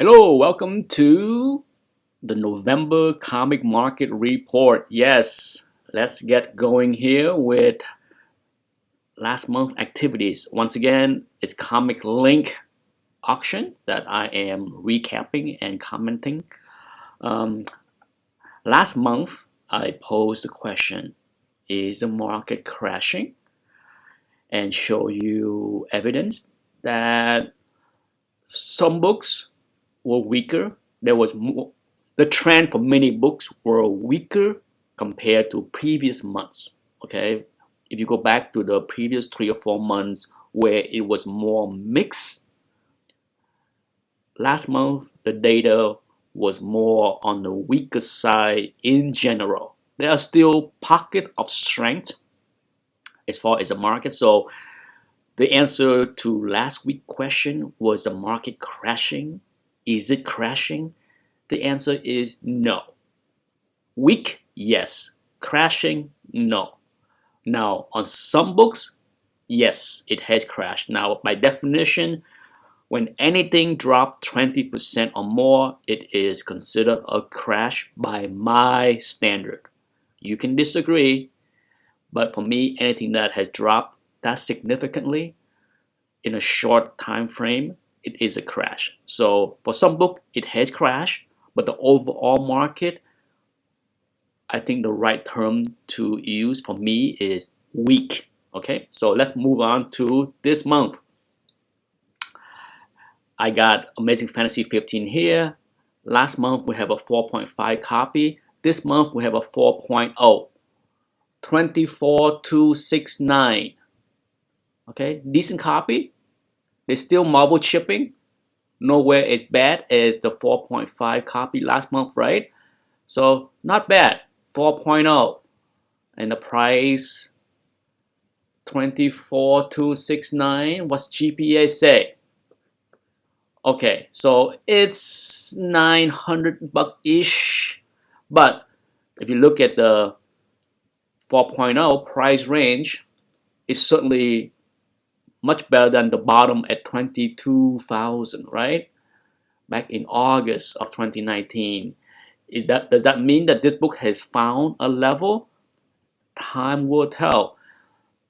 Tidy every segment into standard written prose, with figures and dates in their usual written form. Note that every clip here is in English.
Hello, welcome to the November comic market report. Yes, let's get going here with last month activities. Once again, it's comic link auction that I am recapping and commenting. Um, Last month, I posed the question, is the market crashing? And show you evidence that some books were weaker. There was more, the trend for many books were weaker compared to previous months. Okay, if you go back to the previous 3 or 4 months where it was more mixed, last month the data was more on the weaker side in general. There are still pockets of strength as far as the market. So the answer to last week's question was the market crashing? Is it crashing? The answer is no. Weak, yes. Crashing, no. Now, on some books, yes, it has crashed. Now, by definition, when anything dropped 20% or more, it is considered a crash by my standard. You can disagree, but for me, anything that has dropped that significantly in a short time frame, it is a crash. So for some book, it has crashed, but the overall market, I think the right term to use for me is weak. Okay, so let's move on to this month. I got Amazing Fantasy 15 here. Last month we have a 4.5 copy. This month we have a 4.0. 24269. Okay, decent copy. There's still Marvel shipping. Nowhere as bad as the 4.5 copy last month, right? So not bad. 4.0 and the price 24269. What's GPA say? Okay, so it's 900 buck ish, but if you look at the 4.0 price range, it's certainly much better than the bottom at 22,000, right? Back in August of 2019. Does that mean that this book has found a level? Time will tell.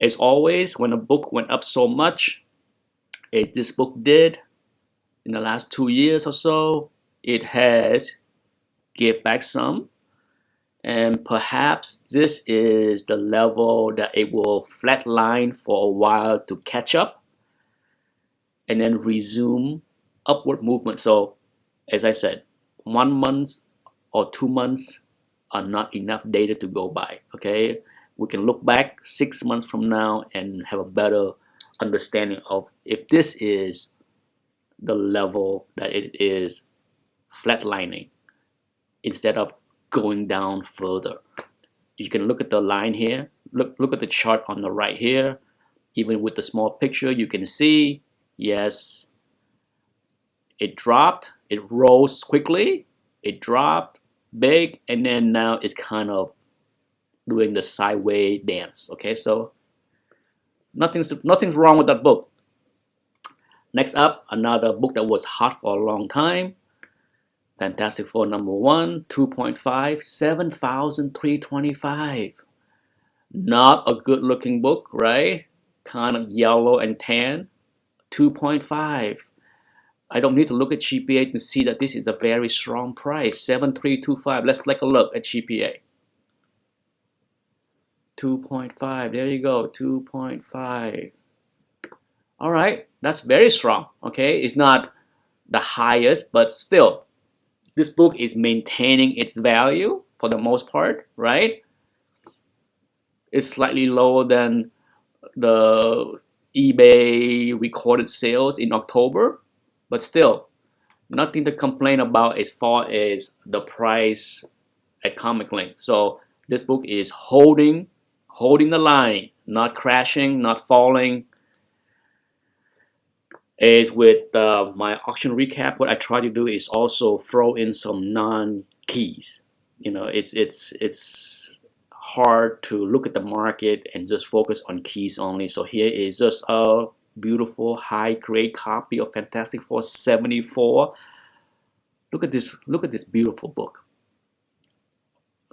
As always, when a book went up so much, as this book did in the last 2 years or so, it has give back some. And perhaps this is the level that it will flatline for a while to catch up and then resume upward movement. So as I said, 1 month or 2 months are not enough data to go by. Okay, we can look back 6 months from now and have a better understanding of if this is the level that it is flatlining instead of going down further. You can look at the line here. Look at the chart on the right here. Even with the small picture, you can see, yes, it dropped, it rose quickly, it dropped big, and then now it's kind of doing the sideways dance. Okay, so nothing's wrong with that book. Next up, another book that was hot for a long time. Fantastic Four #1, 2.5, 7,325. Not a good looking book, right? Kind of yellow and tan. 2.5. I don't need to look at GPA to see that this is a very strong price. 7,325. Let's take a look at GPA. 2.5. There you go. 2.5. All right. That's very strong. Okay. It's not the highest, but still, this book is maintaining its value for the most part, right? It's slightly lower than the eBay recorded sales in October, but still, nothing to complain about as far as the price at comiclink. So this book is holding the line, not crashing, not falling. As with my auction recap, what I try to do is also throw in some non-keys. You know, it's hard to look at the market and just focus on keys only. So here is just a beautiful high-grade copy of Fantastic Four 74. Look at this. Look at this beautiful book.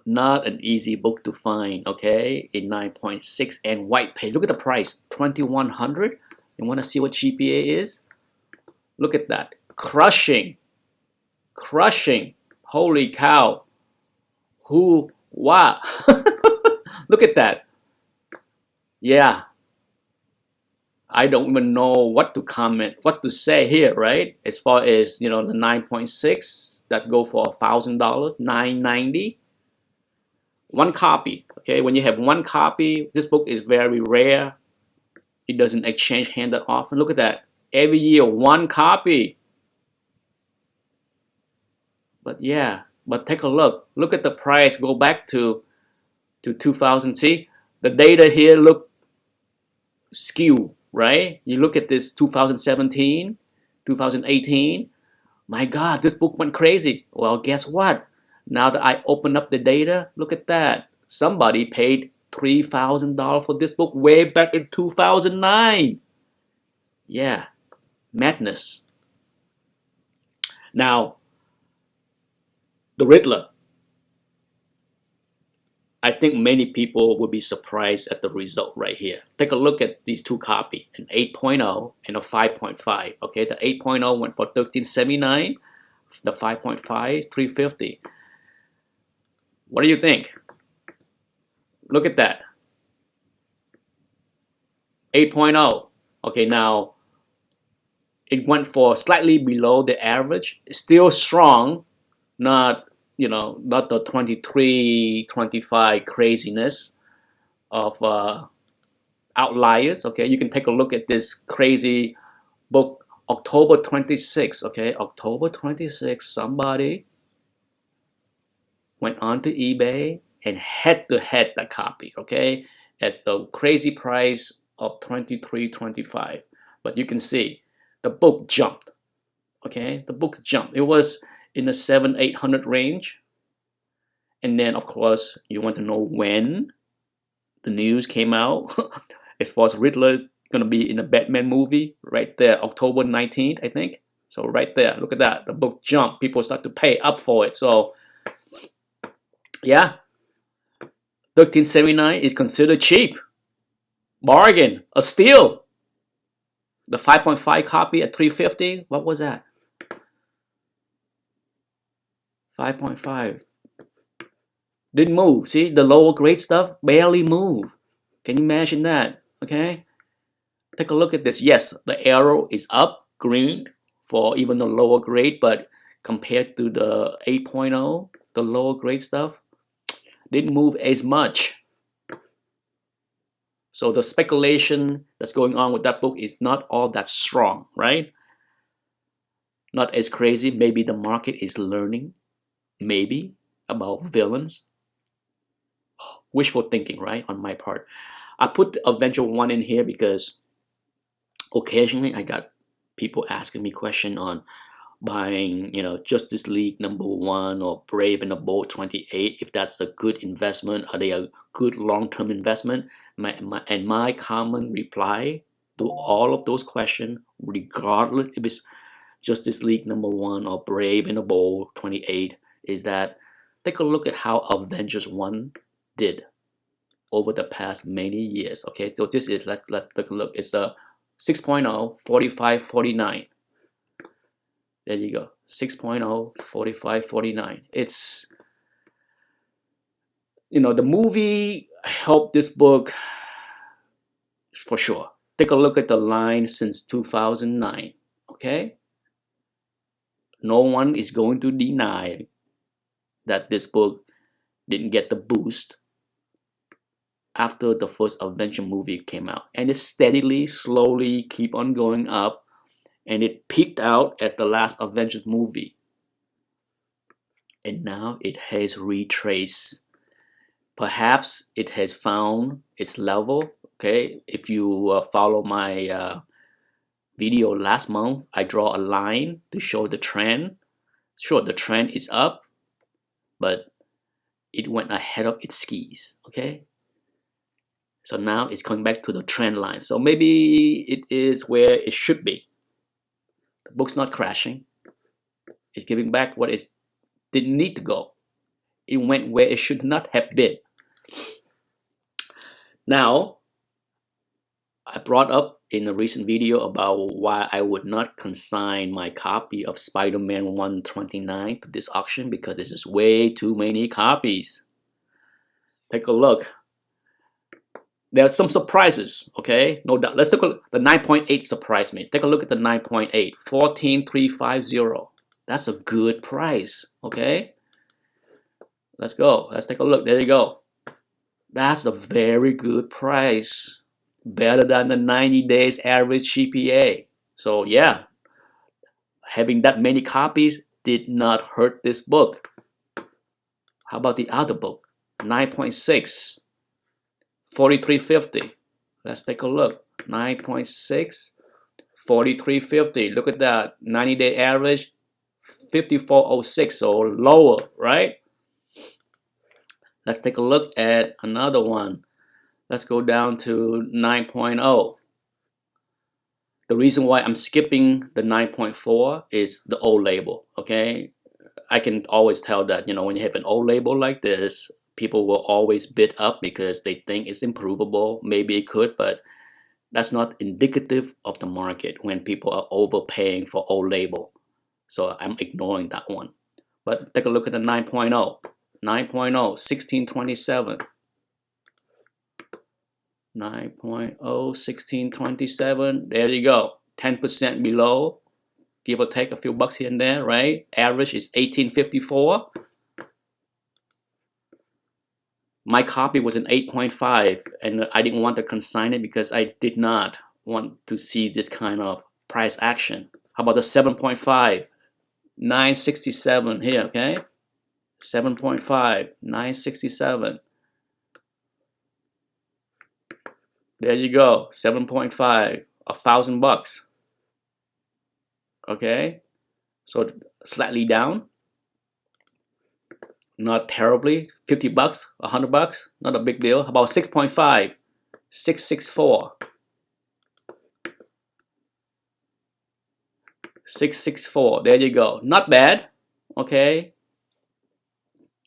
Not an easy book to find. Okay, in 9.6 and white page. Look at the price, 2,100. You want to see what GPA is? Look at that. Crushing. Crushing. Holy cow. Who? Wow. Look at that. Yeah. I don't even know what to comment, what to say here, right? As far as, the 9.6 that go for $1,000, $990. One copy. Okay, when you have one copy, this book is very rare. It doesn't exchange hand that often. Look at that. Every year, one copy. But yeah, but take a look. Look at the price. Go back to 2000. See, the data here look skew, right? You look at this 2017, 2018. My God, this book went crazy. Well, guess what? Now that I open up the data, look at that. Somebody paid $3,000 for this book way back in 2009. Yeah, madness. Now, the Riddler. I think many people will be surprised at the result right here. Take a look at these two copies, an 8.0 and a 5.5. Okay, the 8.0 went for $1,379, the 5.5, $350. What do you think? Look at that. 8.0. Okay, now it went for slightly below the average. It's still strong, not not the 23, 25 craziness of outliers. Okay, you can take a look at this crazy book, October 26. Okay, October 26. Somebody went onto eBay and had to head that copy. Okay, at the crazy price of $23.25. But you can see the book jumped. Okay, the book jumped. It was in the 700-800 range. And then, of course, you want to know when the news came out. As far as Riddler is going to be in the Batman movie, right there, October 19th, I think. So right there, look at that. The book jumped. People start to pay up for it. So, yeah, $1,379 is considered cheap. Bargain, a steal. The 5.5 copy at $350, what was that? 5.5. Didn't move. See, the lower grade stuff barely moved. Can you imagine that? Okay, take a look at this. Yes, the arrow is up, green, for even the lower grade, but compared to the 8.0, the lower grade stuff didn't move as much. So the speculation that's going on with that book is not all that strong, right? Not as crazy. Maybe the market is learning, maybe, about villains. Wishful thinking, right, on my part. I put Avenger 1 in here because occasionally I got people asking me questions on buying, Justice League #1 or Brave and the Bold 28, if that's a good investment. Are they a good long-term investment? My common reply to all of those questions, regardless if it's Justice League #1 or Brave and the Bold 28, is that take a look at how Avengers 1 did over the past many years. Okay, so this is, let's take a look. It's the 6.0, 45, 49. There you go. 6.0, 45, 49. It's, the movie helped this book for sure. Take a look at the line since 2009. Okay, no one is going to deny that this book didn't get the boost after the first Avenger movie came out, and it steadily, slowly keep on going up, and it peaked out at the last Avengers movie, and now it has retraced. Perhaps it has found its level. Okay, if you follow my video last month, I draw a line to show the trend. Sure, the trend is up, but it went ahead of its skis. Okay, so now it's coming back to the trend line. So maybe it is where it should be. The book's not crashing. It's giving back what it didn't need to go. It went where it should not have been. Now, I brought up in a recent video about why I would not consign my copy of Spider-Man 129 to this auction, because this is way too many copies. Take a look. There are some surprises, okay? No doubt. Let's look at the 9.8 surprised me. Take a look at the 9.8, 14,350. That's a good price, okay? Let's go. Let's take a look. There you go. That's a very good price. Better than the 90 days average GPA. So yeah, having that many copies did not hurt this book. How about the other book? 9.6, 4350. Let's take a look. 9.6, 4350. Look at that. 90-day average, 5406. So lower, right? Let's take a look at another one. Let's go down to 9.0. The reason why I'm skipping the 9.4 is the old label, okay? I can always tell that, when you have an old label like this, people will always bid up because they think it's improvable. Maybe it could, but that's not indicative of the market when people are overpaying for old label. So I'm ignoring that one. But take a look at the 9.0. 9.0, 1627. 9.0, 1627. There you go. 10% below. Give or take a few bucks here and there, right? Average is 1854. My copy was an 8.5, and I didn't want to consign it because I did not want to see this kind of price action. How about the 7.5? 967 here, okay? 7.5, 967. There you go, 7.5, $1,000. Okay, so slightly down. Not terribly. 50 bucks, 100 bucks, not a big deal. How about 6.5, 664. 664, there you go. Not bad, okay.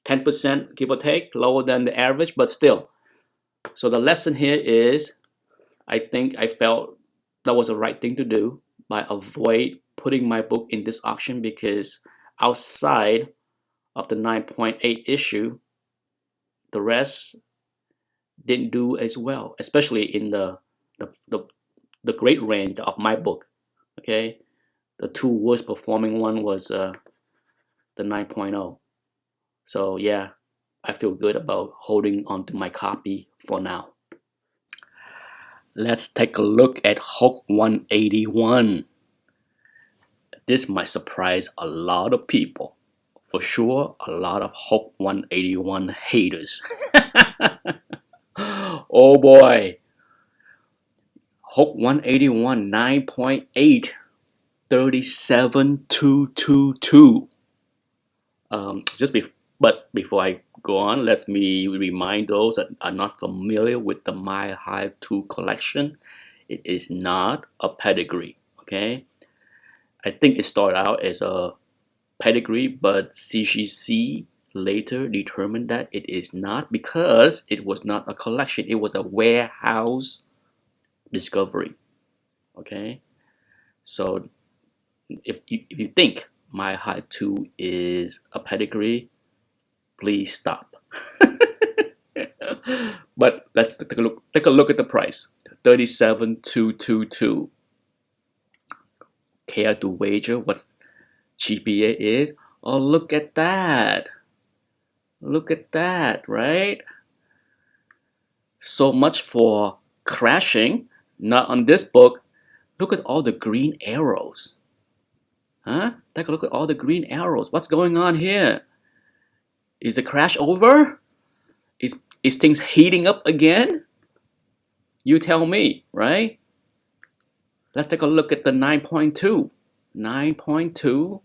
10% give or take, lower than the average, but still. So the lesson here is, I think I felt that was the right thing to do by avoid putting my book in this auction, because outside of the 9.8 issue, the rest didn't do as well, especially in the grade range of my book. Okay, the two worst performing one was the 9.0. So yeah, I feel good about holding on to my copy for now. Let's take a look at Hulk 181. This might surprise a lot of people. For sure, a lot of Hulk 181 haters. Oh boy. Hulk 181 9.8, 37,222. But before I go on, let me remind those that are not familiar with the My Hive 2 collection. It is not a pedigree, okay? I think it started out as a pedigree, but CGC later determined that it is not, because it was not a collection. It was a warehouse discovery, okay? So if you think My Hive 2 is a pedigree, please stop. But let's take a look at the price. 37,222. Care to wager what GPA is? Oh, look at that. Look at that, right? So much for crashing. Not on this book. Look at all the green arrows. Huh? Take a look at all the green arrows. What's going on here? Is the crash over? Is things heating up again? You tell me, right? Let's take a look at the 9.2. 9.2,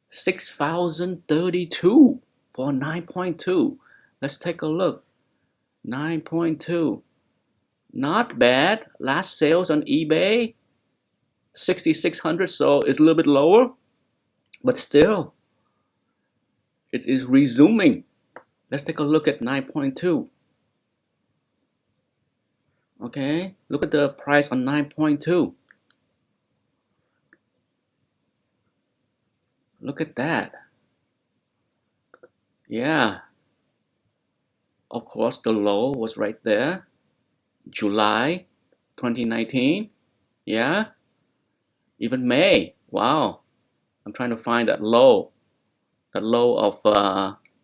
6,032 for 9.2. Let's take a look. 9.2. Not bad. Last sales on eBay, 6,600, so it's a little bit lower. But still, It is resuming. Let's take a look at 9.2. Okay, look at the price on 9.2. Look at that. Yeah, of course the low was right there. July 2019. Yeah, even May. Wow, I'm trying to find that low. That low of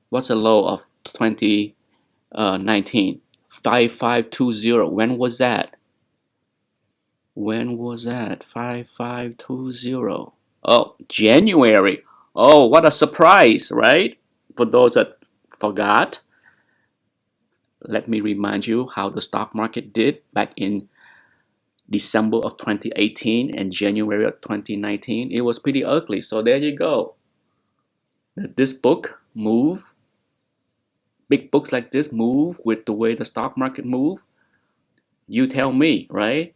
what's the low of 2019? 5520. When was that? When was that? 5520. Oh, January. Oh, what a surprise, right? For those that forgot, let me remind you how the stock market did back in December of 2018 and January of 2019. It was pretty ugly. So there you go. Did this book move? Big books like this move with the way the stock market move? You tell me, right?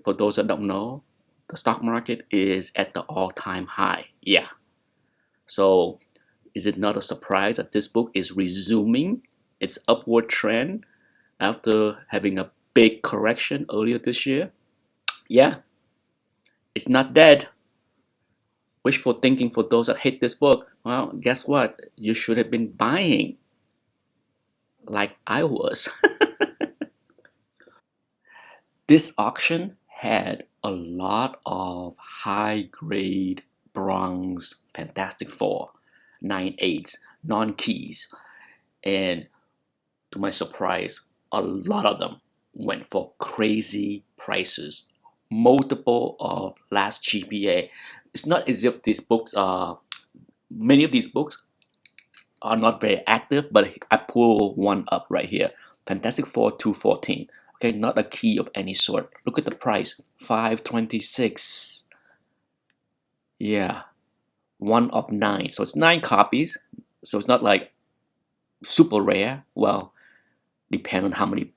For those that don't know, the stock market is at the all-time high. Yeah. So is it not a surprise that this book is resuming its upward trend after having a big correction earlier this year? Yeah, it's not dead. Wishful thinking for those that hate this book. Well, guess what? You should have been buying like I was. This auction had a lot of high-grade bronze Fantastic Four, 9/8s, non-keys, and to my surprise, a lot of them went for crazy prices, multiple of last GPA. It's not as if these books are, many of these books are not very active, but I pull one up right here. Fantastic Four 214. Okay, not a key of any sort. Look at the price, 526. Yeah, one of 9. So it's 9 copies. So it's not like super rare. Well, depend on how many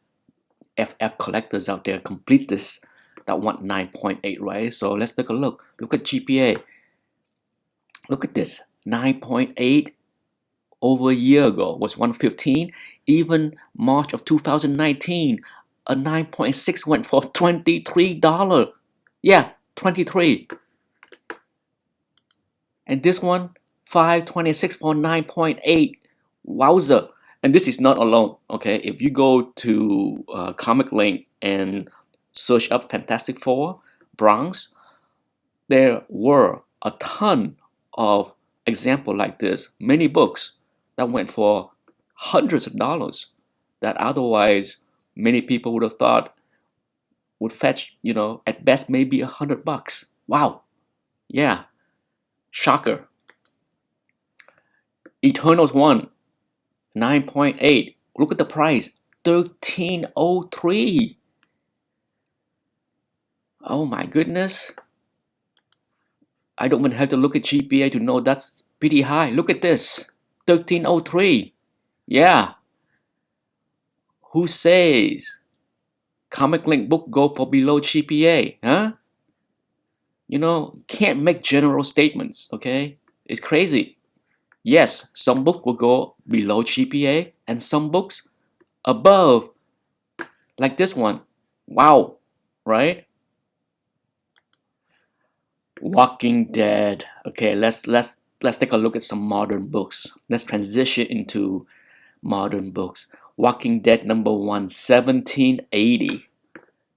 FF collectors out there complete this that want 9.8, right? So let's take a look. Look at GPA. Look at this, 9.8 over a year ago was 115. Even March of 2019, a 9.6 went for $23. Yeah, 23. And this one, 526 for 9.8. Wowza. And this is not alone, okay? If you go to comiclink and search up Fantastic Four bronze, there were a ton of examples like this, many books that went for hundreds of dollars that otherwise many people would have thought would fetch, at best maybe $100. Wow. Yeah. Shocker. Eternals 1, 9.8. Look at the price. 1303. Oh my goodness. I don't even have to look at GPA to know that's pretty high. Look at this. 1303. Yeah. Who says comiclink book go for below GPA? Huh? Can't make general statements, okay? It's crazy. Yes, some books will go below GPA and some books above. Like this one. Wow, right? Walking Dead. Okay, let's take a look at some modern books. Let's transition into modern books. Walking Dead number 1, 1780.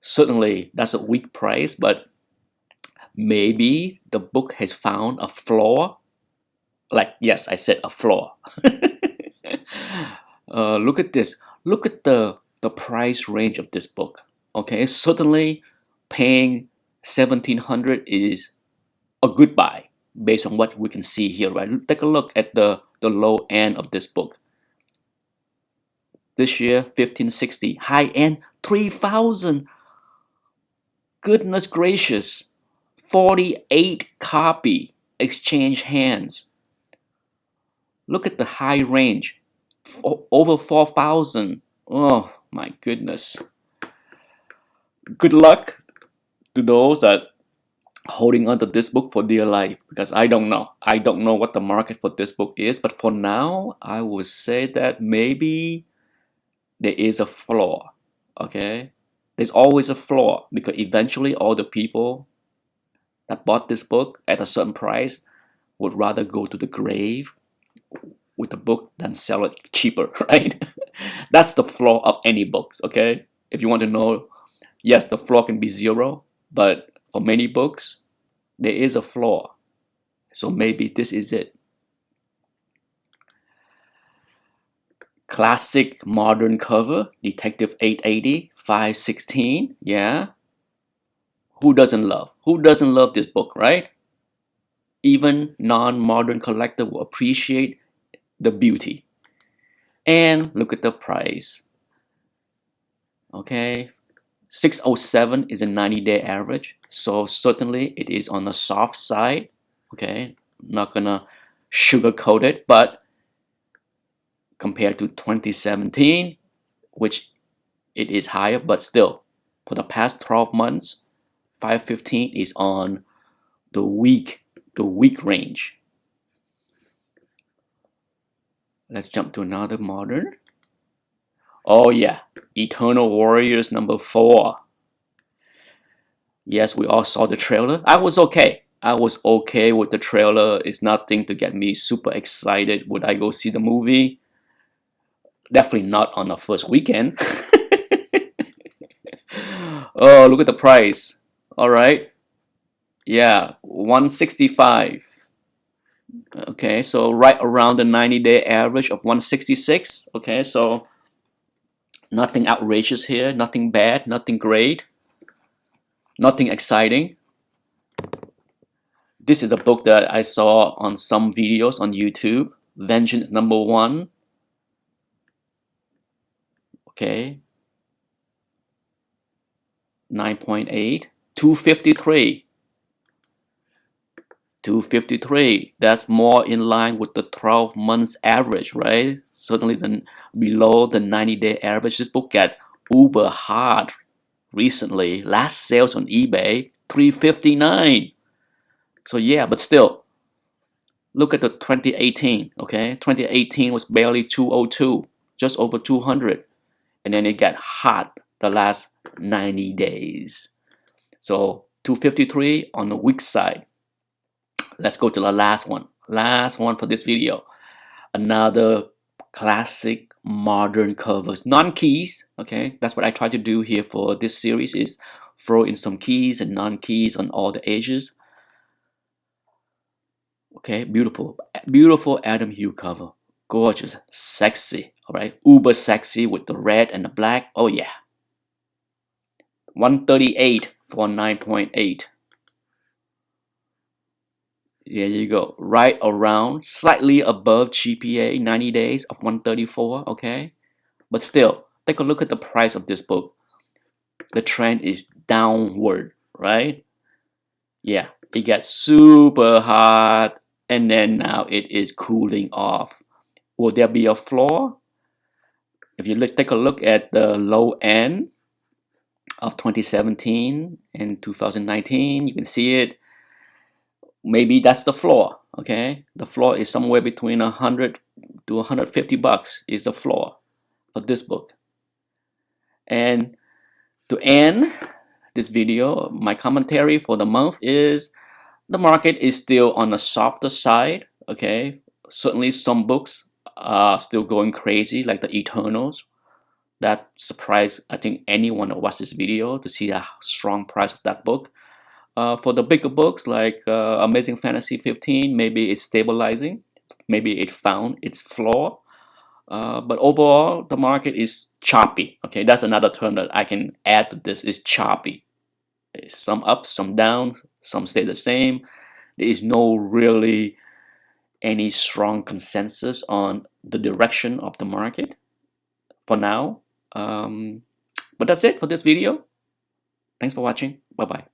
Certainly, that's a weak price, but maybe the book has found a flaw. Like, yes, I said a flaw. Look at this. Look at the price range of this book. Okay, certainly paying $1,700 is a good buy based on what we can see here, right? Take a look at the low end of this book. This year, 1560. High end, 3,000. Goodness gracious. 48 copy. Exchange hands. Look at the high range. Over 4,000. Oh my goodness. Good luck to those that holding on to this book for dear life because I don't know. I don't know what the market for this book is, but for now, I would say that maybe there is a flaw. Okay, there's always a flaw because eventually all the people that bought this book at a certain price would rather go to the grave with the book than sell it cheaper, right? That's the flaw of any books. Okay, if you want to know, yes, the flaw can be 0, but for many books, there is a flaw. So maybe this is it. Classic modern cover, Detective 880, 516. Yeah. Who doesn't love? Who doesn't love this book, right? Even non-modern collector will appreciate the beauty. And look at the price. Okay. 607 is a 90-day average. So certainly it is on the soft side. Okay. Not gonna sugarcoat it, but compared to 2017, which it is higher, but still, for the past 12 months, 515 is on the weak range. Let's jump to another modern. Oh yeah, Eternal Warriors #4. Yes, we all saw the trailer. I was okay. I was okay with the trailer. It's nothing to get me super excited. Would I go see the movie? Definitely not on the first weekend. Oh, look at the price. All right. Yeah, 165. Okay, so right around the 90-day average of 166. Okay, so nothing outrageous here, nothing bad, nothing great, nothing exciting. This is a book that I saw on some videos on YouTube. Vengeance #1. Okay. 9.8. 253. 253. That's more in line with the 12 months average, right? Certainly below the 90-day average. This book got uber hard recently. Last sales on eBay, $359. So yeah, but still, look at the 2018, okay? 2018 was barely 202, just over 200. And then it got hot the last 90 days. So 253 on the weak side. Let's go to the last one. Last one for this video. Another classic modern covers. Non-keys, okay? That's what I try to do here for this series is throw in some keys and non-keys on all the edges. Okay, beautiful. Beautiful Adam Hugh cover. Gorgeous, sexy, all right? Uber sexy with the red and the black. Oh yeah. 138 for 9.8. There you go. Right around, slightly above GPA 90 days of 134, okay? But still, take a look at the price of this book. The trend is downward, right? Yeah, it got super hot and then now it is cooling off. Will there be a flaw? If you take a look at the low end of 2017 and 2019, you can see it. Maybe that's the floor, okay? The floor is somewhere between 100 to 150 bucks is the floor for this book. And to end this video, my commentary for the month is the market is still on the softer side, okay? Certainly some books are still going crazy, like the Eternals. That surprised, I think, anyone that watched this video to see the strong price of that book. For the bigger books like Amazing Fantasy 15, maybe it's stabilizing. Maybe it found its floor. But overall, the market is choppy. Okay, that's another term that I can add to this is choppy. Some ups, some downs, some stay the same. There is no really any strong consensus on the direction of the market for now. But that's it for this video. Thanks for watching. Bye-bye.